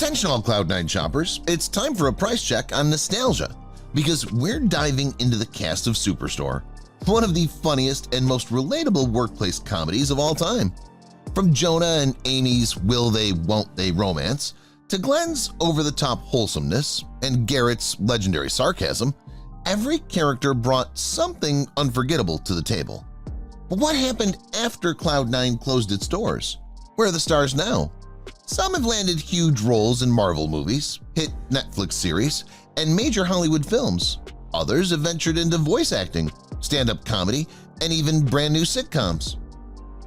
Attention all Cloud9 shoppers, it's time for a price check on nostalgia because we're diving into the cast of Superstore, one of the funniest and most relatable workplace comedies of all time. From Jonah and Amy's will they, won't they romance, to Glenn's over-the-top wholesomeness and Garrett's legendary sarcasm, every character brought something unforgettable to the table. But what happened after Cloud9 closed its doors? Where are the stars now? Some have landed huge roles in Marvel movies, hit Netflix series, and major Hollywood films. Others have ventured into voice acting, stand-up comedy, and even brand new sitcoms.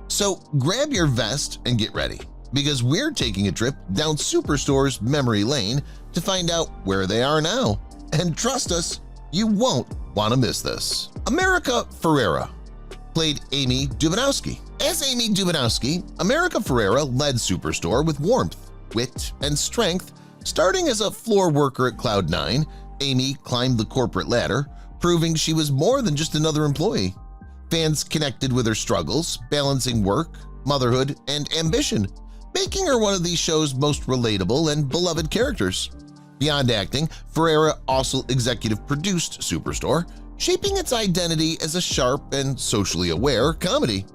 So grab your vest and get ready, because we're taking a trip down Superstore's memory lane to find out where they are now. And trust us, you won't want to miss this. America Ferrera played Amy Dubanowski. As Amy Dubanowski, America Ferrera led Superstore with warmth, wit, and strength. Starting as a floor worker at Cloud9, Amy climbed the corporate ladder, proving she was more than just another employee. Fans connected with her struggles, balancing work, motherhood, and ambition, making her one of the show's most relatable and beloved characters. Beyond acting, Ferrera also executive produced Superstore, shaping its identity as a sharp and socially aware comedy.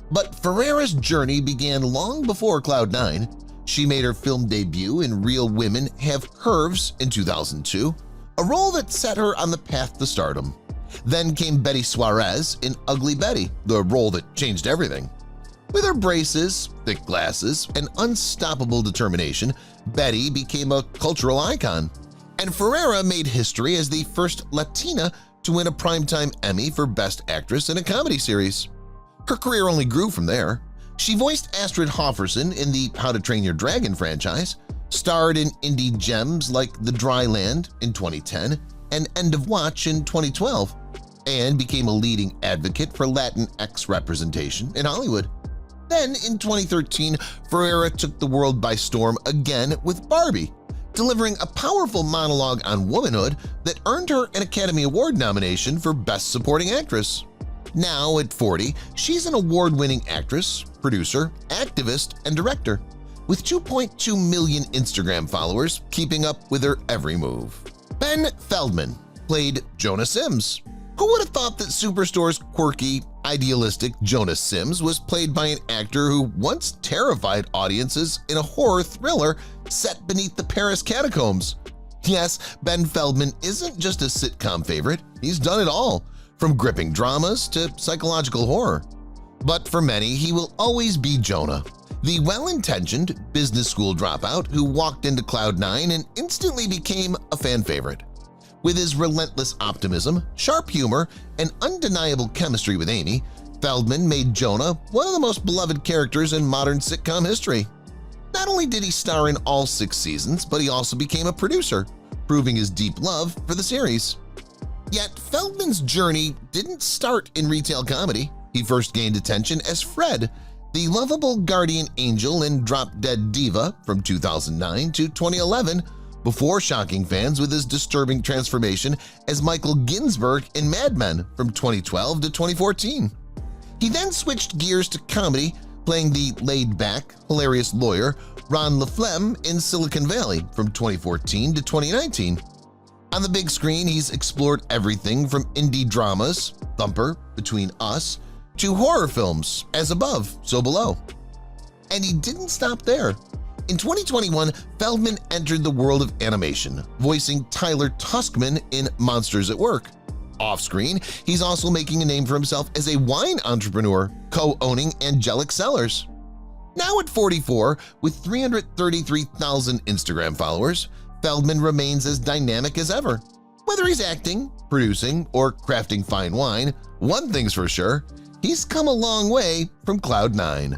But Ferrera's journey began long before Cloud9. She made her film debut in Real Women Have Curves in 2002, a role that set her on the path to stardom. Then came Betty Suarez in Ugly Betty, the role that changed everything. With her braces, thick glasses, and unstoppable determination, Betty became a cultural icon. And Ferrera made history as the first Latina to win a Primetime Emmy for Best Actress in a Comedy Series. Her career only grew from there. She voiced Astrid Hofferson in the How to Train Your Dragon franchise, starred in indie gems like The Dry Land in 2010 and End of Watch in 2012, and became a leading advocate for Latinx representation in Hollywood. Then, in 2013, Ferrera took the world by storm again with Barbie, delivering a powerful monologue on womanhood that earned her an Academy Award nomination for Best Supporting Actress. Now, at 40, she's an award-winning actress, producer, activist, and director, with 2.2 million Instagram followers keeping up with her every move. Ben Feldman played Jonah Sims. Who would have thought that Superstore's quirky, idealistic Jonah Sims was played by an actor who once terrified audiences in a horror thriller set beneath the Paris catacombs? Yes, Ben Feldman isn't just a sitcom favorite, he's done it all, from gripping dramas to psychological horror. But for many, he will always be Jonah, the well-intentioned business school dropout who walked into Cloud9 and instantly became a fan favorite. With his relentless optimism, sharp humor, and undeniable chemistry with Amy, Feldman made Jonah one of the most beloved characters in modern sitcom history. Not only did he star in all 6 seasons, but he also became a producer, proving his deep love for the series. Yet Feldman's journey didn't start in retail comedy. He first gained attention as Fred, the lovable guardian angel in Drop Dead Diva from 2009 to 2011, before shocking fans with his disturbing transformation as Michael Ginsberg in Mad Men from 2012 to 2014. He then switched gears to comedy, playing the laid-back, hilarious lawyer Ron LaFlemme in Silicon Valley from 2014 to 2019. On the big screen, he's explored everything from indie dramas, Thumper, Between Us, to horror films, As Above, So Below. And he didn't stop there. In 2021, Feldman entered the world of animation, voicing Tyler Tuskman in Monsters at Work. Off-screen, he's also making a name for himself as a wine entrepreneur, co-owning Angelic Cellars. Now at 44, with 333,000 Instagram followers, Feldman remains as dynamic as ever. Whether he's acting, producing, or crafting fine wine, one thing's for sure, he's come a long way from Cloud9.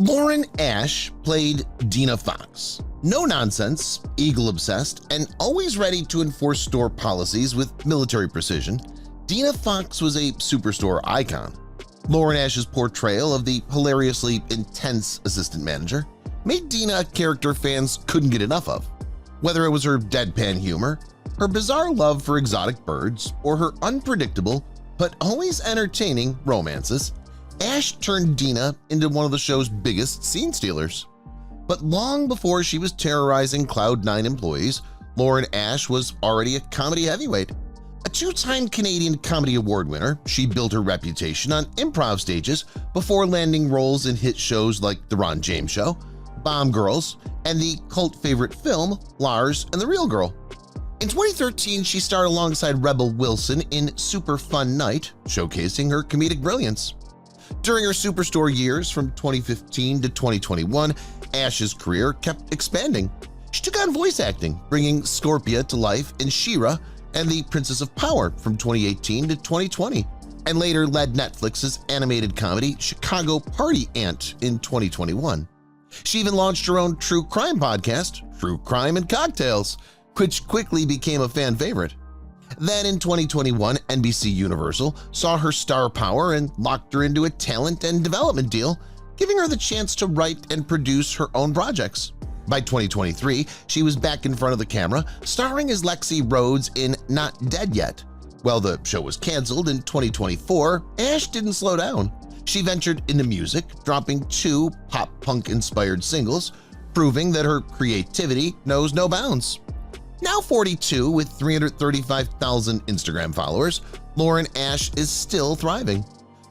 Lauren Ash played Dina Fox. No-nonsense, eagle-obsessed, and always ready to enforce store policies with military precision, Dina Fox was a Superstore icon. Lauren Ash's portrayal of the hilariously intense assistant manager made Dina a character fans couldn't get enough of. Whether it was her deadpan humor, her bizarre love for exotic birds, or her unpredictable but always entertaining romances, Ash turned Dina into one of the show's biggest scene stealers. But long before she was terrorizing Cloud9 employees, Lauren Ash was already a comedy heavyweight. A two-time Canadian Comedy Award winner, she built her reputation on improv stages before landing roles in hit shows like The Ron James Show, Bomb Girls, and the cult favorite film Lars and the Real Girl. In 2013, she starred alongside Rebel Wilson in Super Fun Night, showcasing her comedic brilliance. During her Superstore years from 2015 to 2021, Ash's career kept expanding. She took on voice acting, bringing Scorpia to life in She-Ra and the Princess of Power from 2018 to 2020, and later led Netflix's animated comedy Chicago Party Ant in 2021. She even launched her own true crime podcast, True Crime and Cocktails, which quickly became a fan favorite. Then in 2021, NBC Universal saw her star power and locked her into a talent and development deal, giving her the chance to write and produce her own projects. By 2023, she was back in front of the camera, starring as Lexi Rhodes in Not Dead Yet. While the show was canceled in 2024, Ash didn't slow down. She ventured into music, dropping 2 pop-punk-inspired singles, proving that her creativity knows no bounds. Now 42 with 335,000 Instagram followers, Lauren Ash is still thriving.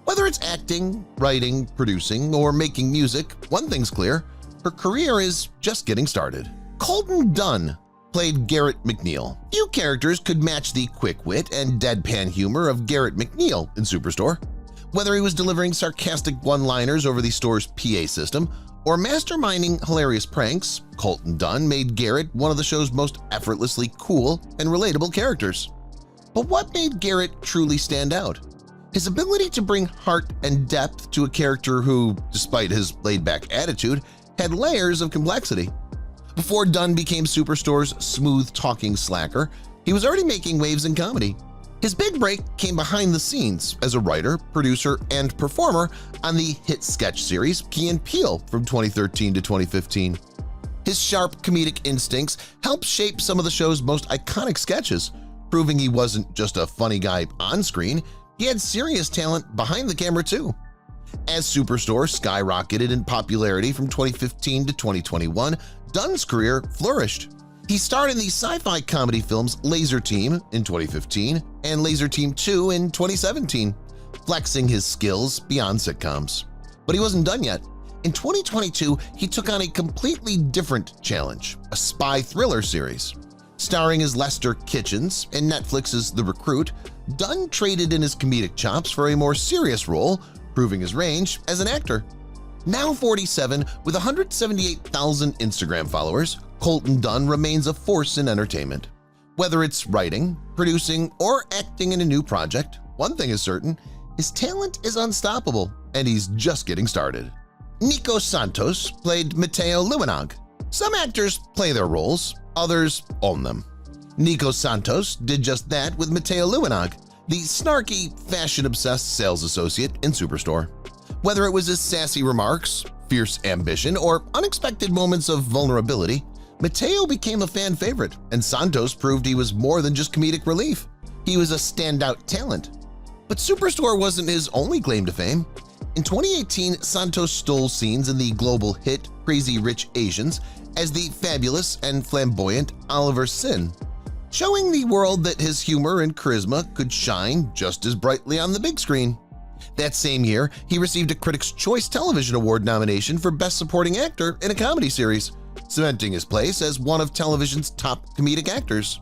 Whether it's acting, writing, producing, or making music, one thing's clear – her career is just getting started. Colton Dunn played Garrett McNeil. Few characters could match the quick wit and deadpan humor of Garrett McNeil in Superstore. Whether he was delivering sarcastic one-liners over the store's PA system or masterminding hilarious pranks, Colton Dunn made Garrett one of the show's most effortlessly cool and relatable characters. But what made Garrett truly stand out? His ability to bring heart and depth to a character who, despite his laid-back attitude, had layers of complexity. Before Dunn became Superstore's smooth-talking slacker, he was already making waves in comedy. His big break came behind the scenes as a writer, producer, and performer on the hit sketch series Key and Peele from 2013 to 2015. His sharp comedic instincts helped shape some of the show's most iconic sketches, proving he wasn't just a funny guy on screen, he had serious talent behind the camera too. As Superstore skyrocketed in popularity from 2015 to 2021, Dunn's career flourished. He starred in the sci-fi comedy films Laser Team in 2015 and Laser Team 2 in 2017, flexing his skills beyond sitcoms. But he wasn't done yet. In 2022, he took on a completely different challenge, a spy thriller series. Starring as Lester Kitchens in Netflix's The Recruit, Dunn traded in his comedic chops for a more serious role, proving his range as an actor. Now 47, with 178,000 Instagram followers, Colton Dunn remains a force in entertainment. Whether it's writing, producing, or acting in a new project, one thing is certain, his talent is unstoppable, and he's just getting started. Nico Santos played Mateo Luenog. Some actors play their roles, others own them. Nico Santos did just that with Mateo Luenog, the snarky, fashion-obsessed sales associate in Superstore. Whether it was his sassy remarks, fierce ambition, or unexpected moments of vulnerability, Mateo became a fan favorite, and Santos proved he was more than just comedic relief. He was a standout talent. But Superstore wasn't his only claim to fame. In 2018, Santos stole scenes in the global hit Crazy Rich Asians as the fabulous and flamboyant Oliver Sin, showing the world that his humor and charisma could shine just as brightly on the big screen. That same year, he received a Critics' Choice Television Award nomination for Best Supporting Actor in a Comedy Series, cementing his place as one of television's top comedic actors.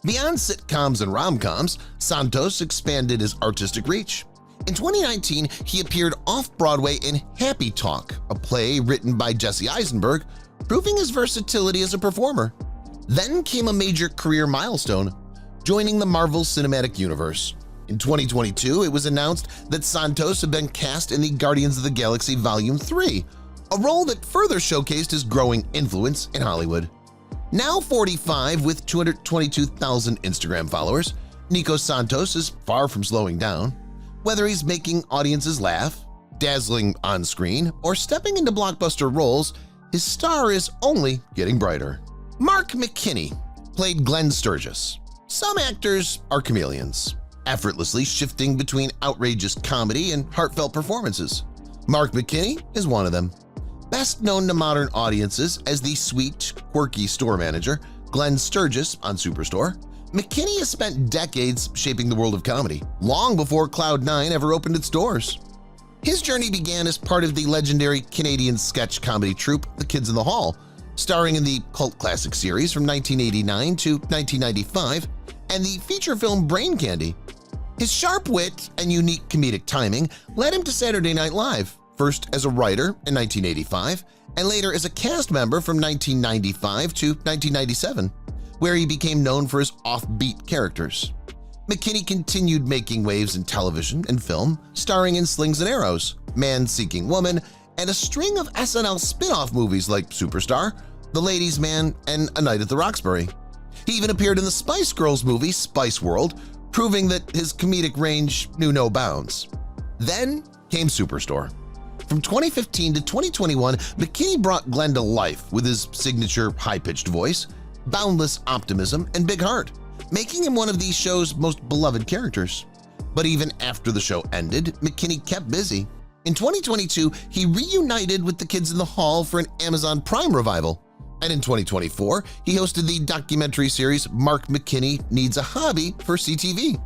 Beyond sitcoms and rom-coms, Santos expanded his artistic reach. In 2019, he appeared off-Broadway in Happy Talk, a play written by Jesse Eisenberg, proving his versatility as a performer. Then came a major career milestone, joining the Marvel Cinematic Universe. In 2022, it was announced that Santos had been cast in the Guardians of the Galaxy Volume 3, a role that further showcased his growing influence in Hollywood. Now 45 with 222,000 Instagram followers, Nico Santos is far from slowing down. Whether he's making audiences laugh, dazzling on screen, or stepping into blockbuster roles, his star is only getting brighter. Mark McKinney played Glenn Sturgis. Some actors are chameleons, effortlessly shifting between outrageous comedy and heartfelt performances. Mark McKinney is one of them. Best known to modern audiences as the sweet, quirky store manager, Glenn Sturgis on Superstore, McKinney has spent decades shaping the world of comedy, long before Cloud9 ever opened its doors. His journey began as part of the legendary Canadian sketch comedy troupe The Kids in the Hall, starring in the cult classic series from 1989 to 1995 and the feature film Brain Candy. His sharp wit and unique comedic timing led him to Saturday Night Live, first as a writer in 1985 and later as a cast member from 1995 to 1997, where he became known for his offbeat characters. McKinney continued making waves in television and film, starring in Slings and Arrows, Man-Seeking Woman, and a string of SNL spin-off movies like Superstar, The Ladies' Man, and A Night at the Roxbury. He even appeared in the Spice Girls movie Spice World, proving that his comedic range knew no bounds. Then came Superstore. From 2015 to 2021, McKinney brought Glenn to life with his signature high-pitched voice, boundless optimism, and big heart, making him one of these show's most beloved characters. But even after the show ended, McKinney kept busy. In 2022, he reunited with The Kids in the Hall for an Amazon Prime revival. And in 2024, he hosted the documentary series Mark McKinney Needs a Hobby for CTV.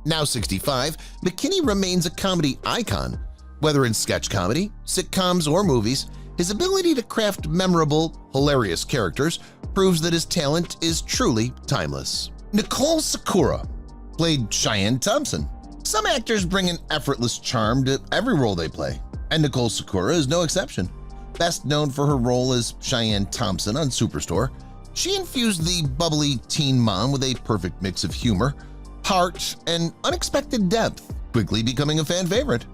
Now 65, McKinney remains a comedy icon. Whether in sketch comedy, sitcoms, or movies, his ability to craft memorable, hilarious characters proves that his talent is truly timeless. Nicole Sakura played Cheyenne Thompson. Some actors bring an effortless charm to every role they play, and Nicole Sakura is no exception. Best known for her role as Cheyenne Thompson on Superstore, she infused the bubbly teen mom with a perfect mix of humor, heart, and unexpected depth, quickly becoming a fan favorite.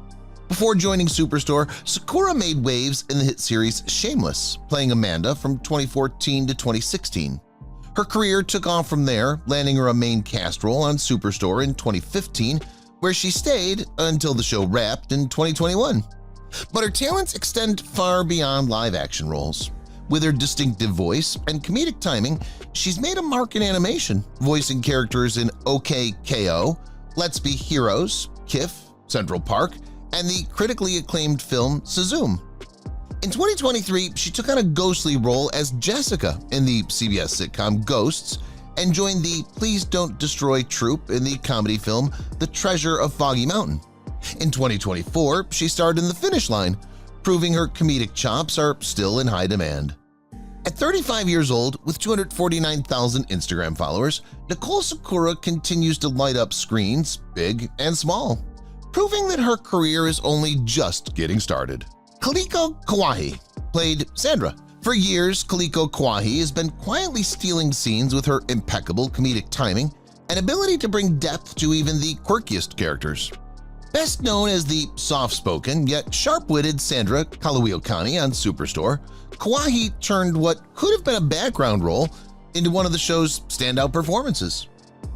Before joining Superstore, Sakura made waves in the hit series Shameless, playing Amanda from 2014 to 2016. Her career took off from there, landing her a main cast role on Superstore in 2015, where she stayed until the show wrapped in 2021. But her talents extend far beyond live-action roles. With her distinctive voice and comedic timing, she's made a mark in animation, voicing characters in OK K.O., Let's Be Heroes, KIF, Central Park, and the critically acclaimed film Suzume. In 2023, she took on a ghostly role as Jessica in the CBS sitcom Ghosts and joined the Please Don't Destroy troupe in the comedy film The Treasure of Foggy Mountain. In 2024, she starred in The Finish Line, proving her comedic chops are still in high demand. At 35 years old, with 249,000 Instagram followers, Nicole Sakura continues to light up screens, big and small, proving that her career is only just getting started. Kaliko Kawahi played Sandra. For years, Kaliko Kawahi has been quietly stealing scenes with her impeccable comedic timing and ability to bring depth to even the quirkiest characters. Best known as the soft-spoken yet sharp-witted Sandra Kalawiokani on Superstore, Kawahi turned what could have been a background role into one of the show's standout performances.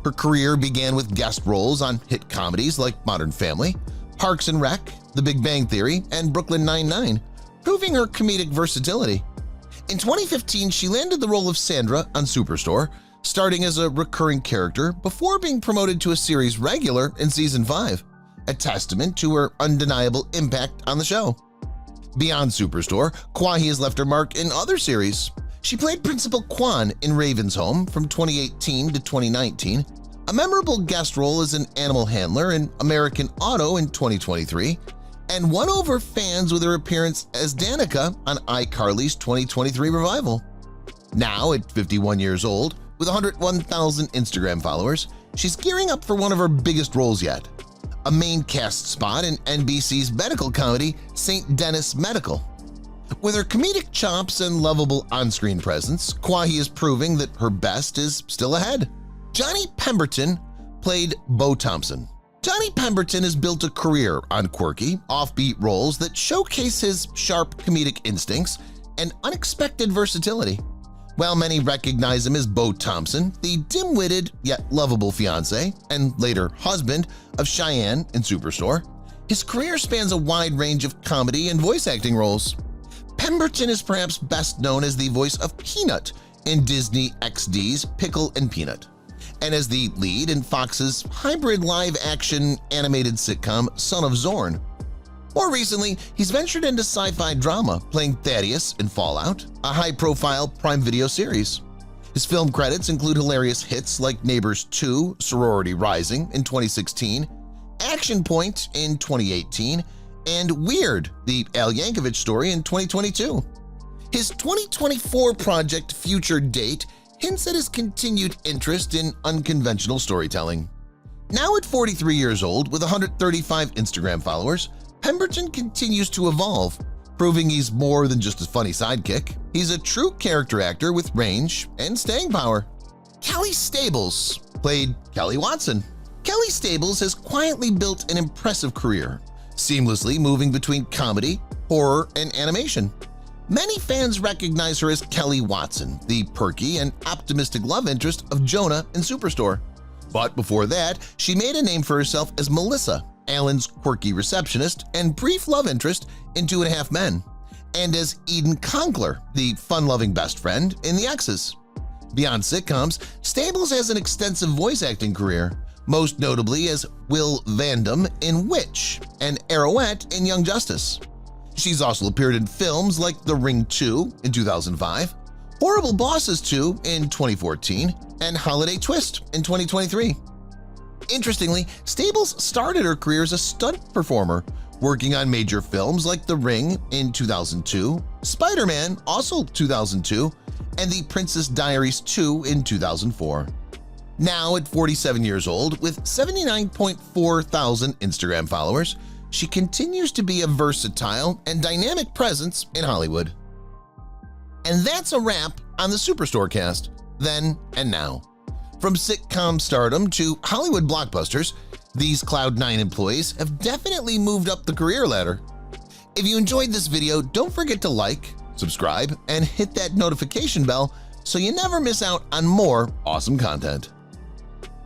Her career began with guest roles on hit comedies like Modern Family, Parks and Rec, The Big Bang Theory, and Brooklyn Nine-Nine, proving her comedic versatility. In 2015, she landed the role of Sandra on Superstore, starting as a recurring character before being promoted to a series regular in Season 5, a testament to her undeniable impact on the show. Beyond Superstore, Kawahi has left her mark in other series. She played Principal Kwan in Raven's Home from 2018 to 2019, a memorable guest role as an animal handler in American Auto in 2023, and won over fans with her appearance as Danica on iCarly's 2023 revival. Now, at 51 years old, with 101,000 Instagram followers, she's gearing up for one of her biggest roles yet, a main cast spot in NBC's medical comedy St. Denis Medical. With her comedic chops and lovable on-screen presence, Kawahi is proving that her best is still ahead. Johnny Pemberton played Bo Thompson. Johnny Pemberton has built a career on quirky, offbeat roles that showcase his sharp comedic instincts and unexpected versatility. While many recognize him as Bo Thompson, the dim-witted yet lovable fiancé and later husband of Cheyenne in Superstore, his career spans a wide range of comedy and voice acting roles. Pemberton is perhaps best known as the voice of Peanut in Disney XD's Pickle and Peanut, and as the lead in Fox's hybrid live-action animated sitcom Son of Zorn. More recently, he's ventured into sci-fi drama, playing Thaddeus in Fallout, a high-profile Prime Video series. His film credits include hilarious hits like Neighbors 2, Sorority Rising in 2016, Action Point in 2018, and Weird, the Al Yankovic story in 2022. His 2024 project Future Date hints at his continued interest in unconventional storytelling. Now at 43 years old with 135 Instagram followers, Pemberton continues to evolve, proving he's more than just a funny sidekick. He's a true character actor with range and staying power. Kelly Stables played Kelly Watson. Kelly Stables has quietly built an impressive career, seamlessly moving between comedy, horror, and animation. Many fans recognize her as Kelly Watson, the perky and optimistic love interest of Jonah in Superstore. But before that, she made a name for herself as Melissa, Alan's quirky receptionist and brief love interest in 2.5 Men, and as Eden Conkler, the fun-loving best friend in The Exes. Beyond sitcoms, Stables has an extensive voice acting career, most notably as Will Vandam in Witch and Arrowette in Young Justice. She's also appeared in films like The Ring 2 in 2005, Horrible Bosses 2 in 2014, and Holiday Twist in 2023. Interestingly, Stables started her career as a stunt performer, working on major films like The Ring in 2002, Spider-Man also 2002, and The Princess Diaries 2 in 2004. Now at 47 years old with 79.4 thousand Instagram followers, she continues to be a versatile and dynamic presence in Hollywood. And that's a wrap on the Superstore cast, then and now. From sitcom stardom to Hollywood blockbusters, these Cloud9 employees have definitely moved up the career ladder. If you enjoyed this video, don't forget to like, subscribe, and hit that notification bell so you never miss out on more awesome content.